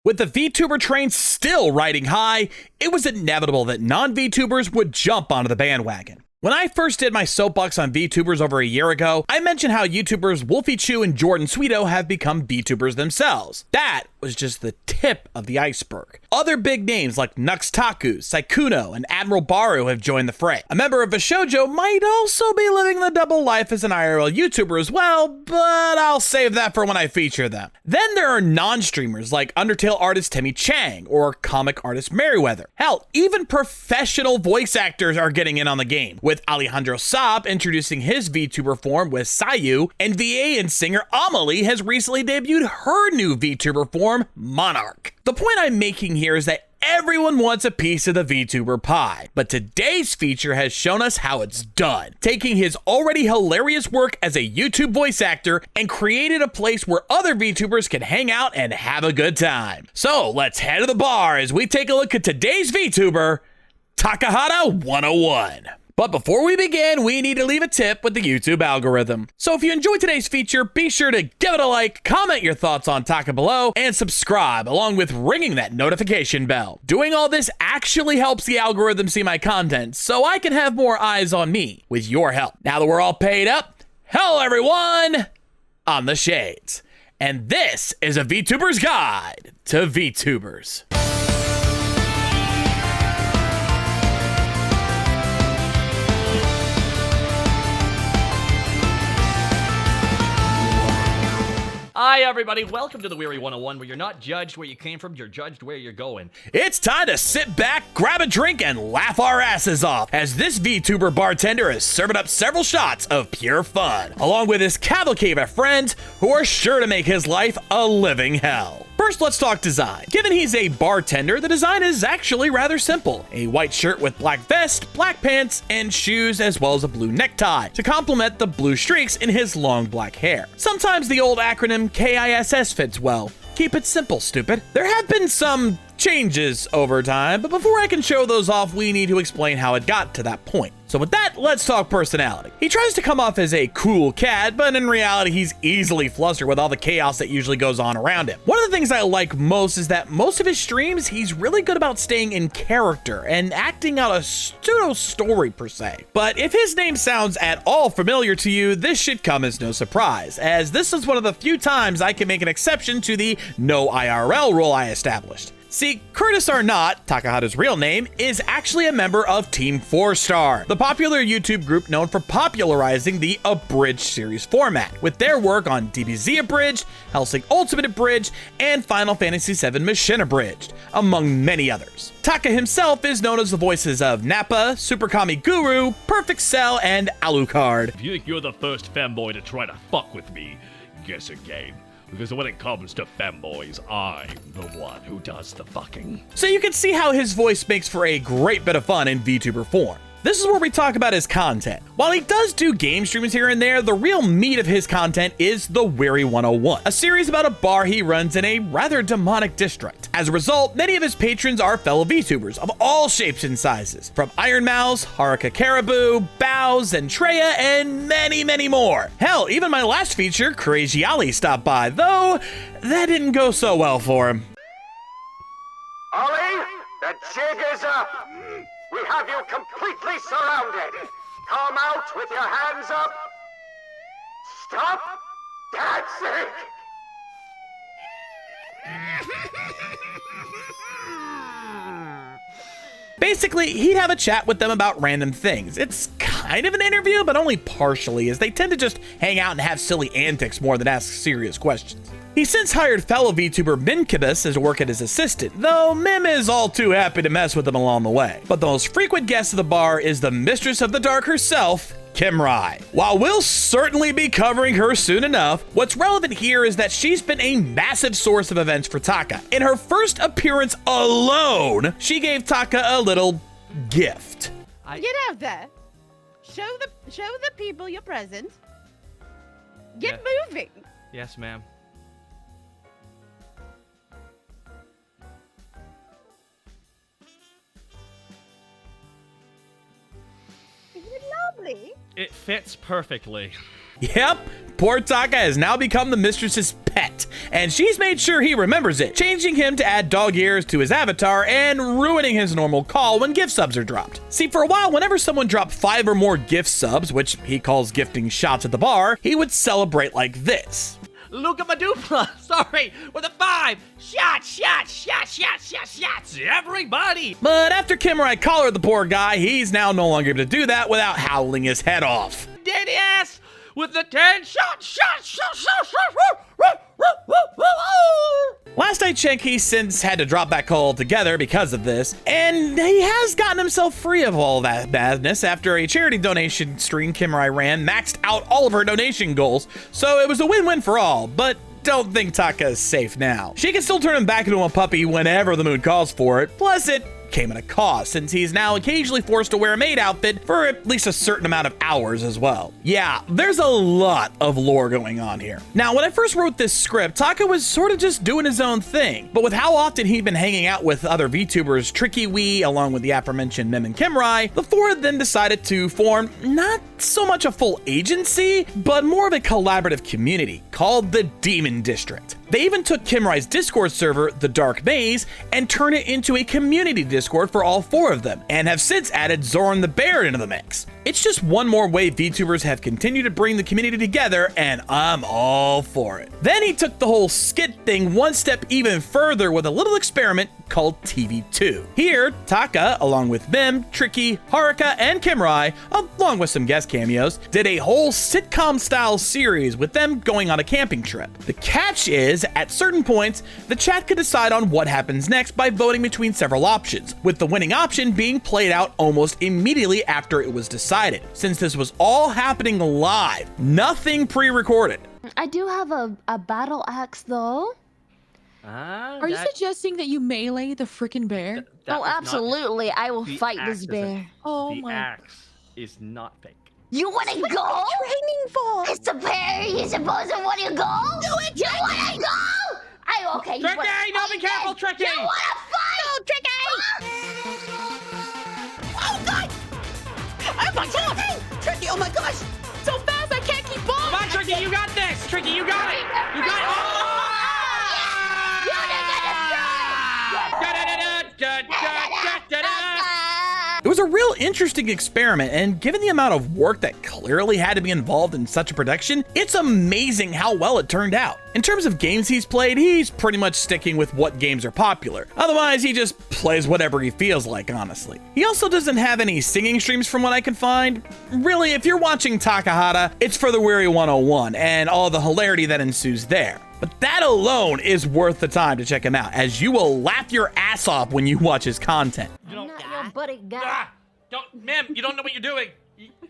With the VTuber train still riding high, it was inevitable that non-VTubers would jump onto the bandwagon. When I first did my soapbox on VTubers over a year ago, I mentioned how YouTubers Wolfie Chew and Jordan Sweeto have become VTubers themselves. That was just the tip of the iceberg. Other big names like Nux Taku, Saikuno, and Admiral Baru have joined the fray. A member of Shoujo might also be living the double life as an IRL YouTuber as well, but I'll save that for when I feature them. Then there are non-streamers like Undertale artist Timmy Chang or comic artist Merryweather. Hell, even professional voice actors are getting in on the game, with Alejandro Saab introducing his VTuber form with Sayu, and VA and singer Amelie has recently debuted her new VTuber form, Monarch. The point I'm making here is that everyone wants a piece of the VTuber pie, but today's feature has shown us how it's done, taking his already hilarious work as a YouTube voice actor and created a place where other VTubers can hang out and have a good time. So let's head to the bar as we take a look at today's VTuber, Takahata101. But before we begin, we need to leave a tip with the YouTube algorithm. So if you enjoyed today's feature, be sure to give it a like, comment your thoughts on Taka below, and subscribe, along with ringing that notification bell. Doing all this actually helps the algorithm see my content, so I can have more eyes on me with your help. Now that we're all paid up, hello everyone, I'm the Shades, and this is a VTuber's Guide to VTubers. Hi everybody, welcome to the Weary 101, where you're not judged where you came from, you're judged where you're going. It's time to sit back, grab a drink, and laugh our asses off, as this VTuber bartender is serving up several shots of pure fun, along with his cavalcade of friends who are sure to make his life a living hell. First, let's talk design. Given he's a bartender, the design is actually rather simple. A white shirt with black vest, black pants, and shoes, as well as a blue necktie to complement the blue streaks in his long black hair. Sometimes the old acronym KISS fits well. Keep it simple, stupid. There have been some changes over time, but before I can show those off, we need to explain how it got to that point. So with that, let's talk personality. He tries to come off as a cool cat, but in reality, he's easily flustered with all the chaos that usually goes on around him. One of the things I like most is that most of his streams, he's really good about staying in character and acting out a pseudo story per se. But if his name sounds at all familiar to you, this should come as no surprise, as this is one of the few times I can make an exception to the no IRL rule I established. See, Curtis Arnott, Takahata's real name, is actually a member of Team 4-Star, the popular YouTube group known for popularizing the Abridged series format, with their work on DBZ Abridged, Hellsing Ultimate Abridged, and Final Fantasy VII Mission Abridged, among many others. Taka himself is known as the voices of Nappa, Super Kami Guru, Perfect Cell, and Alucard. If you think you're the first femboy to try to fuck with me, guess again. Because when it comes to femboys, I'm the one who does the fucking. So you can see how his voice makes for a great bit of fun in VTuber form. This is where we talk about his content. While he does do game streams here and there, the real meat of his content is the Weary 101, a series about a bar he runs in a rather demonic district. As a result, many of his patrons are fellow VTubers of all shapes and sizes, from Iron Mouse, Haruka Caribou, Bows, and Treya, and many, many more. Hell, even my last feature, Crazy Ali, stopped by, though that didn't go so well for him. Ollie, the jig is up! We have you completely surrounded! Come out with your hands up! Stop dancing! Basically, he'd have a chat with them about random things. It's kind of an interview, but only partially, as they tend to just hang out and have silly antics more than ask serious questions. He's since hired fellow VTuber Minkibus to work at his assistant, though Mim is all too happy to mess with him along the way. But the most frequent guest of the bar is the mistress of the dark herself, Kim Rai. While we'll certainly be covering her soon enough, what's relevant here is that she's been a massive source of events for Taka. In her first appearance alone, she gave Taka a little gift. Get out there. Show the people you're present. Get moving. Yes, ma'am. Isn't it lovely? It fits perfectly. Yep, poor Taka has now become the mistress's pet, and she's made sure he remembers it, changing him to add dog ears to his avatar and ruining his normal call when gift subs are dropped. See, for a while, whenever someone dropped 5 or more gift subs, which he calls gifting shots at the bar, he would celebrate like this. Look at my dupla. Sorry, with a 5. Shots, everybody. But after Kimrai collared the poor guy, he's now no longer able to do that without howling his head off. Dead ass with the 10 shots. Last I checked, he's since had to drop that call altogether because of this, and he has gotten himself free of all that badness after a charity donation stream Kimrai ran maxed out all of her donation goals, so it was a win-win for all, but don't think Taka is safe now. She can still turn him back into a puppy whenever the mood calls for it, plus it came at a cost, since he's now occasionally forced to wear a maid outfit for at least a certain amount of hours as well. Yeah, there's a lot of lore going on here. Now, when I first wrote this script, Taka was sort of just doing his own thing, but with how often he'd been hanging out with other VTubers, Tricky Wee, along with the aforementioned Mim and Kimrai, the four then decided to form not so much a full agency, but more of a collaborative community called the Demon District. They even took Kimrai's Discord server, The Dark Maze, and turned it into a community Discord for all 4 of them, and have since added Zoran the Bear into the mix. It's just one more way VTubers have continued to bring the community together, and I'm all for it. Then he took the whole skit thing one step even further with a little experiment called TV2. Here, Taka, along with Mim, Tricky, Haruka, and Kimrai, along with some guest cameos, did a whole sitcom-style series with them going on a camping trip. The catch is, at certain points, the chat could decide on what happens next by voting between several options, with the winning option being played out almost immediately after it was decided, since this was all happening live, nothing pre-recorded. I do have a battle axe, though. Are you suggesting that you melee the frickin' bear? Oh, absolutely. I will fight this bear. Oh the my. axe is not fake. You want to go? Training for? It's the bear. You're supposed to want to go? Do it, you want to go? Okay. Tricky, no, be careful, Tricky. You want to fight? Tricky! Oh god! Oh my god! Tricky, oh my gosh! So fast I can't keep up! Come on, Tricky, you got this. Tricky, you got it. You got it. Oh! It was a real interesting experiment, and given the amount of work that clearly had to be involved in such a production, it's amazing how well it turned out. In terms of games he's played, he's pretty much sticking with what games are popular. Otherwise, he just plays whatever he feels like, honestly. He also doesn't have any singing streams from what I can find. Really, if you're watching Takahata, it's for the Weary 101 and all the hilarity that ensues there. But that alone is worth the time to check him out, as you will laugh your ass off when you watch his content. I'm not your buddy guy. Don't, Mim, you don't know what you're doing.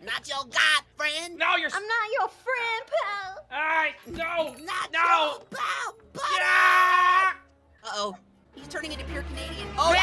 Not your god, friend! No, you're... I'm not your friend, pal. Alright, no, Not no. your pal, buddy! Yeah! Uh-oh. He's turning into pure Canadian. Oh, Oh no!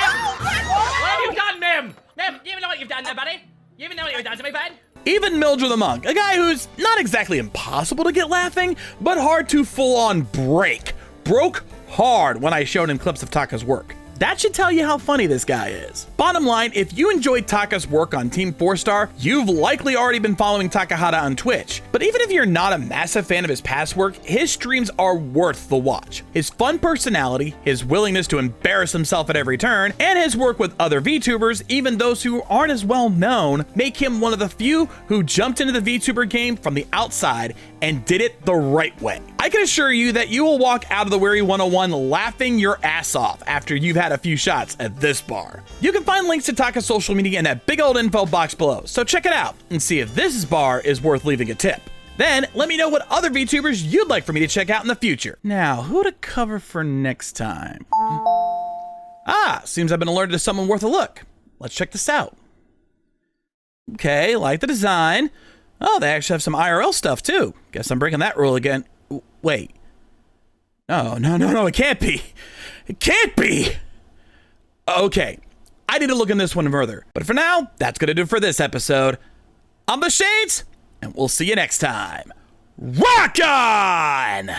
no! What have you done, Mim? Mim, you even know what you've done there, buddy? You even know what you've done to me, bud? Even Mildred the Monk, a guy who's not exactly impossible to get laughing, but hard to full-on break, broke hard when I showed him clips of Taka's work. That should tell you how funny this guy is. Bottom line, if you enjoyed Taka's work on Team 4-Star, you've likely already been following Takahata on Twitch. But even if you're not a massive fan of his past work, his streams are worth the watch. His fun personality, his willingness to embarrass himself at every turn, and his work with other VTubers, even those who aren't as well known, make him one of the few who jumped into the Vtuber game from the outside and did it the right way. I can assure you that you will walk out of the Weary 101 laughing your ass off after you've had a few shots at this bar. You can find links to Taka's social media in that big old info box below, so check it out and see if this bar is worth leaving a tip. Then let me know what other VTubers you'd like for me to check out in the future. Now, who to cover for next time? Seems I've been alerted to someone worth a look. Let's check this out. Okay, like the design. Oh, they actually have some IRL stuff too. Guess I'm breaking that rule again. Wait. No, it can't be. It can't be! Okay, I need to look in this one further. But for now, that's gonna do it for this episode. I'm the Shades, and we'll see you next time. Rock on!